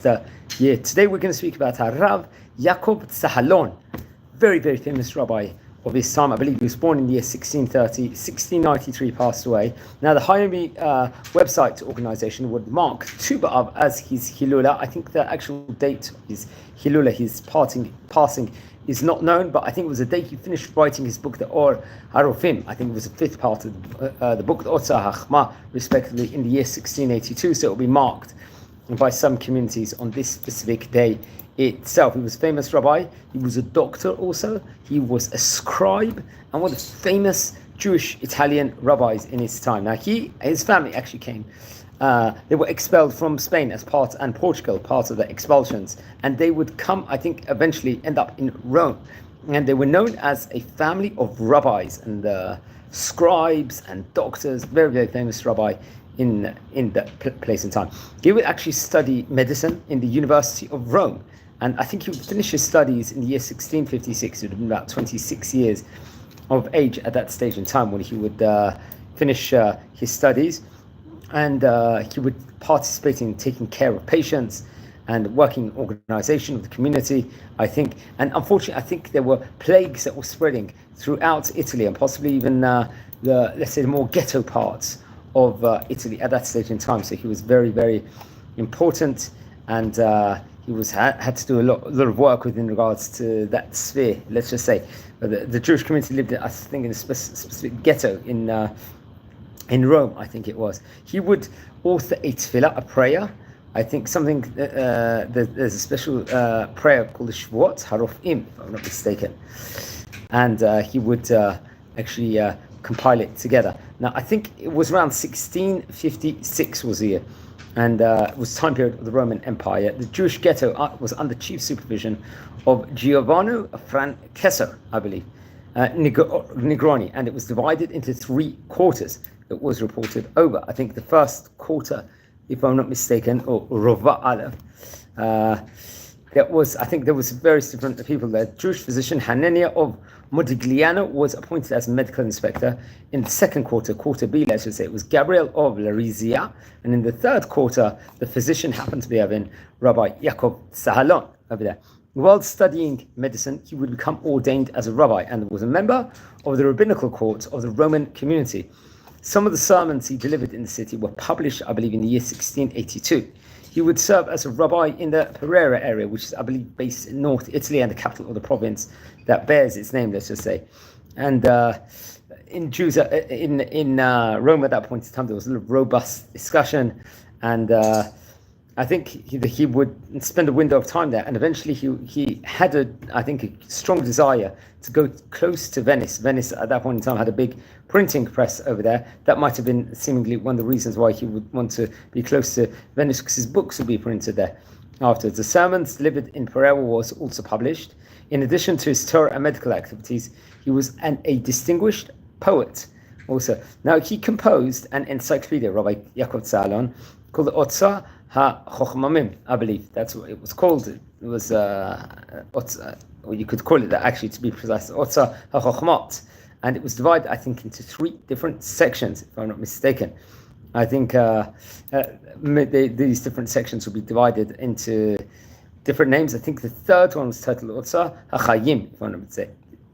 year. Today we're going to speak about Rabbi Yakov Tzahlon, very, very famous rabbi of his time. I believe he was born in the year 1630, 1693 passed away. Now the Hayomi website organization would mark Tu B'Av as his Hilula. I think the actual date of his Hilula, his passing is not known, but I think it was the day he finished writing his book, the Or Harofim. I think it was the fifth part of the book, the Otzar HaChma, respectively, in the year 1682. So it will be marked by some communities on this specific day itself. He was a famous rabbi. He was a doctor also. He was a scribe and one of the famous Jewish Italian rabbis in his time. Now his family actually came. They were expelled from Spain and Portugal, part of the expulsions, and they would come, I think, eventually end up in Rome. And they were known as a family of rabbis and scribes and doctors. Very, very famous rabbi in that place and time. He would actually study medicine in the University of Rome, and I think he would finish his studies in the year 1656. He would have been about 26 years of age at that stage in time when he would finish his studies, and he would participate in taking care of patients and working in organization of the community, I think. And unfortunately, I think there were plagues that were spreading throughout Italy and possibly even let's say, the more ghetto parts of Italy at that stage in time. So he was very, very important, and he had to do a lot of work within regards to that sphere. Let's just say the Jewish community lived, I think, in a specific ghetto in Rome. I think it was. He would author a tefillah, a prayer. I think something. There's a special prayer called the Shavuot Harofim, if I'm not mistaken, and he would actually compile it together. Now, I think it was around 1656 was the year, and it was time period of the Roman Empire. The Jewish ghetto was under chief supervision of Giovanni Francesco, I believe, Negroni, and it was divided into 3 quarters. It was reported over. I think the first quarter, if I'm not mistaken, or Rova Aleph, I think there was various different people there. Jewish physician Hanania of Modigliano was appointed as medical inspector. In the second quarter, quarter B, let's just say, it was Gabriel of Larizia. And in the third quarter, the physician happened to be having Rabbi Yakov Tzahlon over there. While studying medicine, he would become ordained as a rabbi and was a member of the rabbinical court of the Roman community. Some of the sermons he delivered in the city were published, I believe, in the year 1682. He would serve as a rabbi in the Pereira area, which is, I believe, based in North Italy and the capital of the province that bears its name, let's just say. And in Rome at that point in time, there was a little robust discussion, and I think he would spend a window of time there, and eventually he had a strong desire to go close to Venice. Venice at that point in time had a big printing press over there. That might have been seemingly one of the reasons why he would want to be close to Venice, because his books would be printed there afterwards. The sermons delivered in Pereira was also published. In addition to his Torah and medical activities, he was a distinguished poet also. Now, he composed an encyclopedia, Rabbi Yakov Tzahlon, called the Otzar HaChochamim, I believe that's what it was called. It was or you could call it that, actually, to be precise, Otzar HaChochmot, and it was divided, I think, into 3 different sections, if I'm not mistaken. I think these different sections will be divided into different names. I think the third one was titled Otzar HaChayim, if I'm not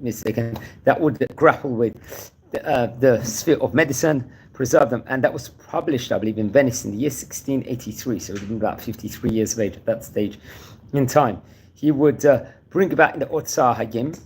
mistaken. That would grapple with the sphere of medicine, preserve them, and that was published, I believe, in Venice in the year 1683, so it would have been about 53 years of age at that stage in time. He would bring about in the Otzar Hagim,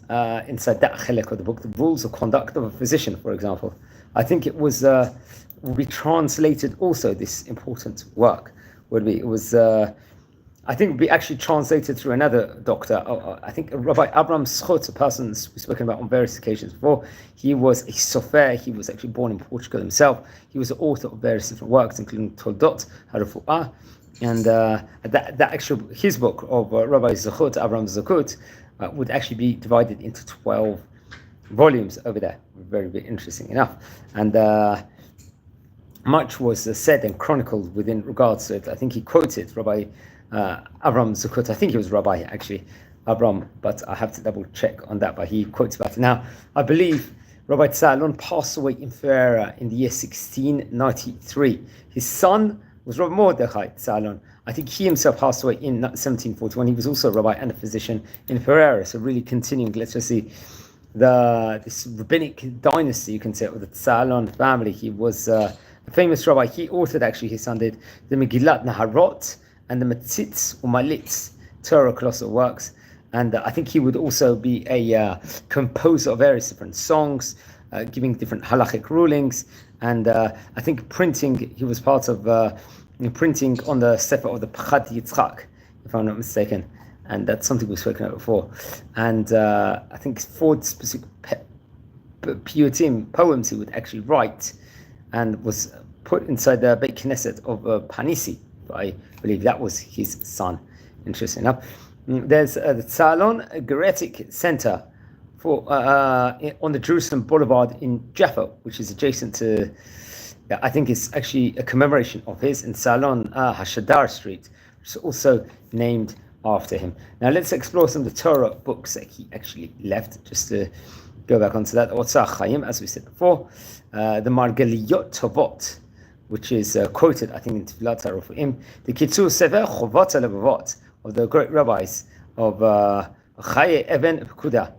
inside that chelek of the book, the rules of conduct of a physician, for example. I think it was will be translated also, this important work would be, it was I think it would be actually translated through another doctor. I think Rabbi Abraham Schutz, a person we've spoken about on various occasions before. He was a Sofar. He was actually born in Portugal himself. He was the author of various different works, including Toldot HaRefuah, and that actual his book of Rabbi Zachut, Abraham Zachut, would actually be divided into 12 volumes over there. Very, very interesting enough, and much was said and chronicled within regards to it. I think he quoted Rabbi Abraham Zachut. I think he was Rabbi, actually, Abraham, but I have to double check on that, but he quotes about it. Now, I believe Rabbi Tzahlon passed away in Ferrara in the year 1693. His son was Rabbi Mordechai Tzahlon. I think he himself passed away in 1741. He was also a rabbi and a physician in Pereira. So really continuing, let's just see, this rabbinic dynasty, you can say, of the Tzahlon family. He was a famous rabbi. He authored, actually, his son did, the Megillat Naharot and the Metzitz Umalitz Torah colossal works. And I think he would also be a composer of various different songs, giving different halachic rulings. And I think printing, he was part of printing on the Sefer of the Pachat Yitzchak, if I'm not mistaken. And that's something we've spoken about before. And I think for specific piyutim, poems he would actually write, and was put inside the Beit Knesset of Panisi. I believe that was his son. Interesting enough. There's the Tzahlon Geretic Center on the Jerusalem Boulevard in Jaffa, which is adjacent to, I think it's actually a commemoration of his, in Tzahlon Hashadar Street, which is also named after him. Now let's explore some of the Torah books that he actually left, just to go back onto that. Otzar Chaim, as we said before, the Margaliyot Tovot, which is quoted, I think, in Tfilat HaRofim, the Kitzur Sefer Chovot HaLevavot, of the great rabbis of Chaye Even Pekuda,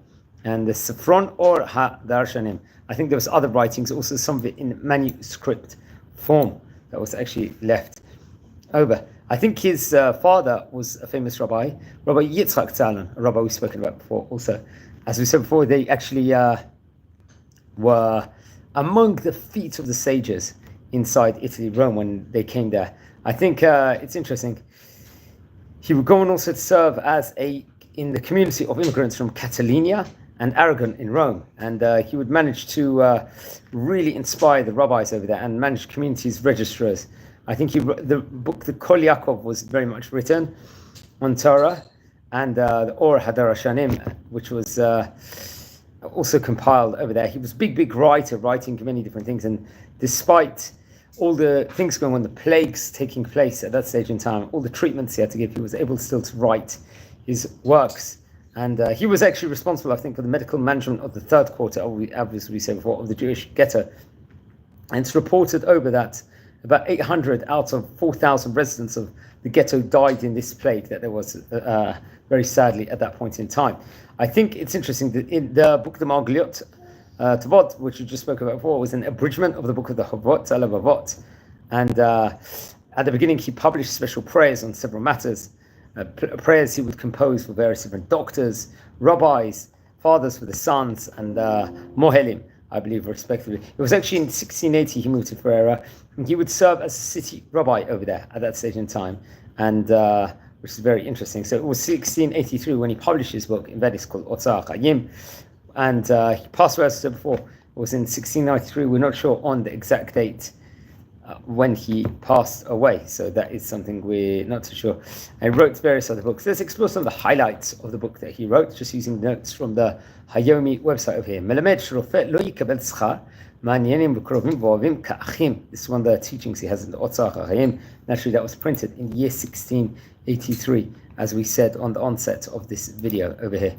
and the Sifron or HaDarshanim. I think there was other writings, also some of it in manuscript form, that was actually left over. I think his father was a famous rabbi, Rabbi Yitzchak Tzahlon, a rabbi we've spoken about before also. As we said before, they actually were among the feet of the sages inside Italy, Rome, when they came there. I think it's interesting. He would go on also to serve as in the community of immigrants from Catalonia and Aragon in Rome. And he would manage to really inspire the rabbis over there and manage communities registrars. I think the book, the Kol Yaakov, was very much written on Torah, and the Or Hadarashanim, which was also compiled over there. He was a big writer, writing many different things. And despite all the things going on, the plagues taking place at that stage in time, all the treatments he had to give, he was able still to write his works. And he was actually responsible, I think, for the medical management of the third quarter, as we said before, of the Jewish ghetto. And it's reported over that about 800 out of 4,000 residents of the ghetto died in this plague that there was, very sadly, at that point in time. I think it's interesting that in the book, the Margaliot Tovot, which we just spoke about before, was an abridgment of the book of the Chovot HaLevavot. And at the beginning, he published special prayers on several matters, prayers he would compose for various different doctors, rabbis, fathers for the sons, and mohelim, I believe, respectively. It was actually in 1680 he moved to Pereira, and he would serve as a city rabbi over there at that stage in time, and which is very interesting. So it was 1683 when he published his book in Venice called Otzar Chaim, and he passed away, as I said before. It was in 1693. We're not sure on the exact date when he passed away, so that is something we're not too sure. And he wrote various other books. Let's explore some of the highlights of the book that he wrote, just using notes from the Hayomi website over here. Rofé lo yikabel schar, ma'anienim v'krovim v'ohavim ka'achim. This is one of the teachings he has in the Otzar Chaim. Naturally, that was printed in the year 1683, as we said on the onset of this video over here.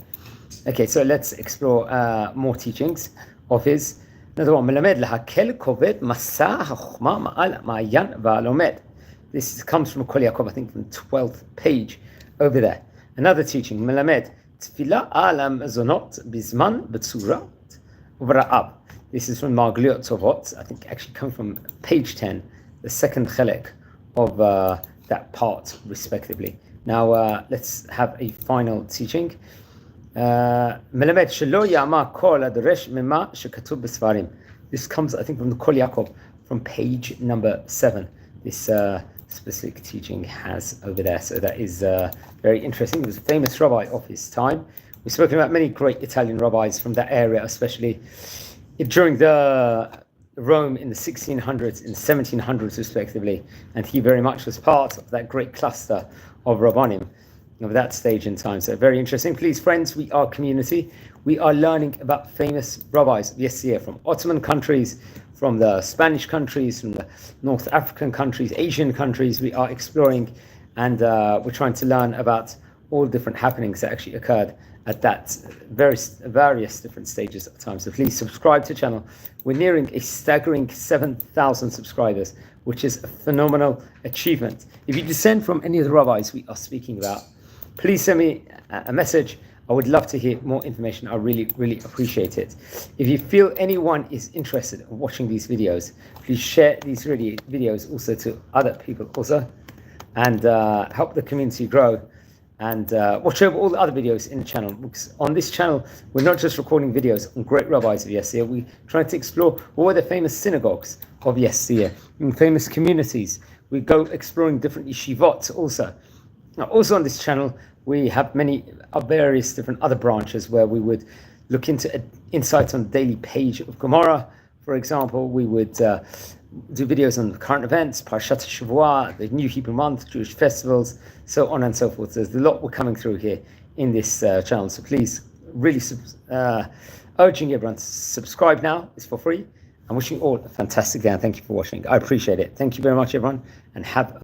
Okay, so let's explore more teachings of his. Another one, מלמד להקל כובד מסע החוכמה מעל מעיין והלומד. This comes from Kol Yaakov, I think, from the 12th page over there. Another teaching, מלמד תפילה על המזונות בזמן בצורת וברעב. This is from Margaliot Tovot, I think actually come from page 10, the second chelek of that part, respectively. Now, let's have a final teaching. מלמד שלא יאמר כל הדורש ממה שכתוב בספרים. This comes, I think, from the Kol Yaakov, from page number 7. This specific teaching has over there. So that is very interesting. He was a famous rabbi of his time. We've spoken about many great Italian rabbis from that area, especially during the Rome in the 1600s and 1700s, respectively. And he very much was part of that great cluster of Rabbanim of that stage in time. So very interesting. Please, friends, we are community. We are learning about famous rabbis of yesteryear from Ottoman countries, from the Spanish countries, from the North African countries, Asian countries. We are exploring, and we're trying to learn about all different happenings that actually occurred at that various different stages of time. So please subscribe to the channel. We're nearing a staggering 7,000 subscribers, which is a phenomenal achievement. If you descend from any of the rabbis we are speaking about, please send me a message. I would love to hear more information. I really, really appreciate it. If you feel anyone is interested in watching these videos, please share these videos also to other people also, and help the community grow. And watch over all the other videos in the channel. Because on this channel, we're not just recording videos on great rabbis of yesteryear. We're trying to explore what were the famous synagogues of yesteryear, in famous communities. We go exploring different yeshivot also. Now, also on this channel, we have many various different other branches where we would look into insights on the daily page of Gemara. For example, we would do videos on current events, Parashat Shavua, the New Hebrew Month, Jewish festivals, so on and so forth. There's a lot we're coming through here in this channel. So please, really urging everyone to subscribe now. It's for free. I'm wishing you all a fantastic day and thank you for watching. I appreciate it. Thank you very much, everyone, and have